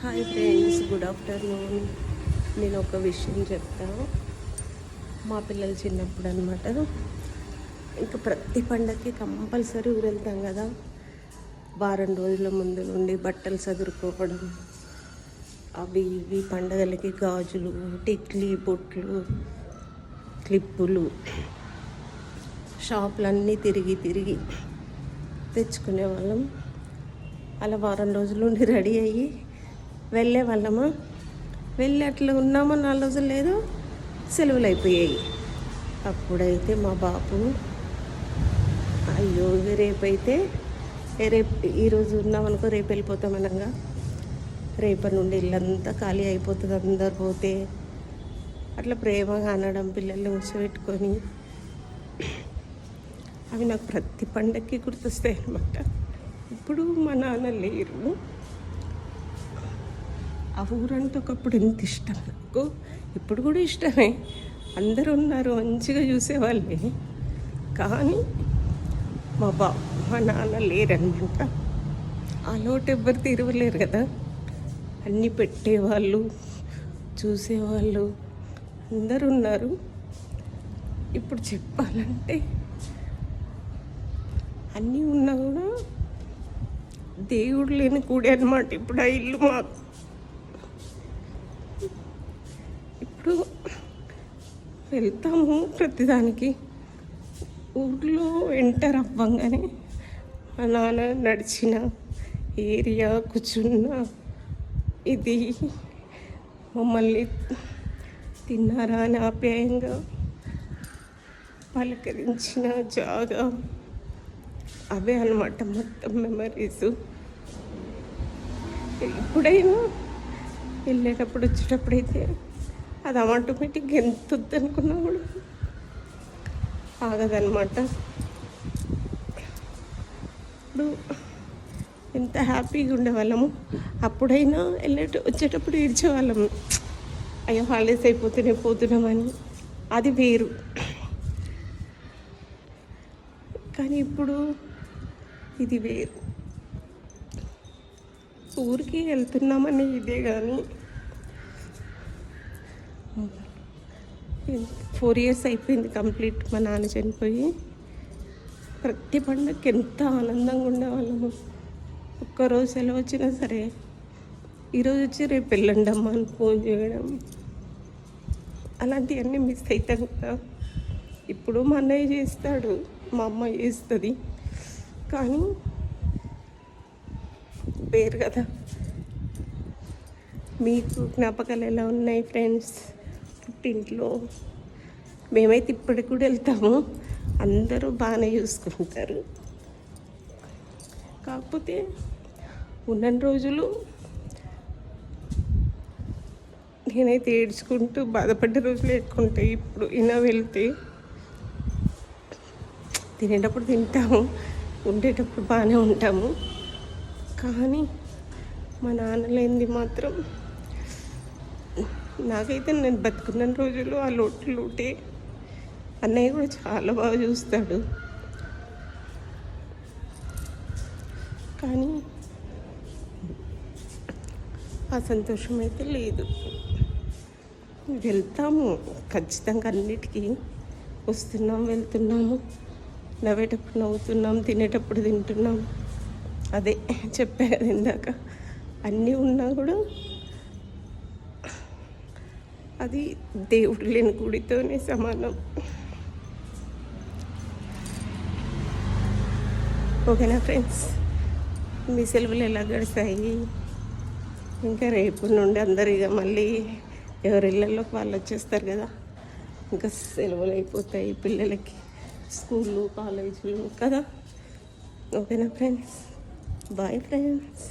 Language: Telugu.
Hi friends, good afternoon. నేను ఒక విషయం చెప్తాను. మా పిల్లలు చిన్నప్పుడు అనమాట, ఇంకా ప్రతి పండగకి కంపల్సరీ ఊరు వెళ్తాం కదా. వారం రోజుల ముందు నుండి బట్టలు చదురుకోవడం, అవి ఇవి పండగలకి గాజులు, టిక్లీ, బొట్లు, క్లిప్పులు, షాపులన్నీ తిరిగి తిరిగి తెచ్చుకునే వాళ్ళం. అలా వారం రోజుల నుండి రెడీ అయ్యి వెళ్ళే వాళ్ళమా. వెళ్ళి అట్లా ఉన్నామో 4 రోజులు లేదు, సెలవులు అయిపోయాయి. అప్పుడైతే మా బాబు, అయ్యో రేపైతే రేపు ఈరోజు ఉన్నామనుకో రేపు వెళ్ళిపోతామనగా, రేపటి నుండి ఇల్లంతా ఖాళీ అయిపోతుంది అందరు పోతే. అట్లా ప్రేమగా అనడం, పిల్లల్ని కూర్చోబెట్టుకొని, అవి నాకు ప్రతి పండగకి గుర్తొస్తాయి అన్నమాట. ఇప్పుడు మా నాన్న లేరు. ఆ ఊరంటే ఒకప్పుడు ఎంత ఇష్టం నాకు, ఇప్పుడు కూడా ఇష్టమే. అందరూ ఉన్నారు, మంచిగా చూసేవాళ్ళే. కానీ మా నాన్న లేరనమాట. ఆ లోటు ఎవ్వరు తీరవలేరు కదా. అన్నీ పెట్టేవాళ్ళు, చూసేవాళ్ళు అందరు ఉన్నారు. ఇప్పుడు చెప్పాలంటే అన్నీ ఉన్నా కూడా దేవుడు లేని కూడే అనమాట ఇప్పుడు ఆ ఇల్లు మాకు. ఇప్పుడు వెళ్తాము ప్రతిదానికి. ఊర్లో ఎంటర్ అవ్వంగానే మా నాన్న నడిచిన ఏరియా, కూర్చున్న ఇది, మమ్మల్ని తిన్నారా అని ఆప్యాయంగా పలకరించిన జాగా, అవే అన్నమాట మొత్తం మెమరీస్. ఎప్పుడైనా వెళ్ళేటప్పుడు వచ్చేటప్పుడైతే అది ఆటోమేటిక్గా ఎంత వద్దనుకున్నా కూడా ఆగదనమాట. ఇప్పుడు ఎంత హ్యాపీగా ఉండేవాళ్ళము. అప్పుడైనా వచ్చేటప్పుడు ఏడ్చేవాళ్ళము, అయ్యో హాలిడేస్ అయిపోతూనే పోతున్నామని. అది వేరు. కానీ ఇప్పుడు ఇది వేరు. ఊరికి వెళ్తున్నామని ఇదే. కానీ 4 years అయిపోయింది కంప్లీట్ మా నాన్న చనిపోయి. ప్రతి పండుగకి ఎంత ఆనందంగా ఉండేవాళ్ళము. ఒక్కరోజు సెలవు వచ్చినా సరే, ఈరోజు వచ్చి రేపు వెళ్ళండి అమ్మ అని ఫోన్ చేయడం, అలాంటివన్నీ మిస్ అవుతాం కదా. ఇప్పుడు మా అన్నయ్య చేస్తాడు, మా అమ్మ చేస్తుంది, కానీ వేరు కదా. మీకు జ్ఞాపకాలు ఎలా ఉన్నాయి ఫ్రెండ్స్? పుట్టింట్లో మేమైతే ఇప్పటికి కూడా వెళ్తాము, అందరూ బాగానే చూసుకుంటారు. కాకపోతే ఉన్న రోజులు నేనైతే ఏడ్చుకుంటూ బాధపడ్డ రోజులు ఎక్కువ ఉంటాయి. ఇప్పుడు ఇలా వెళ్తే తినేటప్పుడు తింటాము, ఉండేటప్పుడు బాగానే ఉంటాము. కానీ మా నాన్న లేనిది మాత్రం నాకైతే నేను బతుకున్న రోజులు ఆ లోటే. అన్నయ్య కూడా చాలా బాగా చూస్తాడు, కానీ ఆ సంతోషం అయితే లేదు. వెళ్తాము ఖచ్చితంగా, అన్నిటికీ వస్తున్నాం, వెళ్తున్నాము, నవ్వేటప్పుడు నవ్వుతున్నాం, తినేటప్పుడు తింటున్నాం. అదే చెప్పా కదా ఇందాక, అన్నీ ఉన్నా కూడా అది దేవుడు లేని గుడితోనే సమానం. ఓకేనా ఫ్రెండ్స్? మీ సెలవులు ఎలా గడిచాయి? ఇంకా రేపు నుండి అందరు ఇక మళ్ళీ ఎవరి ఇళ్ళల్లోకి వాళ్ళు వచ్చేస్తారు కదా. ఇంకా సెలవులు అయిపోతాయి పిల్లలకి, స్కూళ్ళు, కాలేజీలు కదా. ఓకేనా ఫ్రెండ్స్? Bye friends.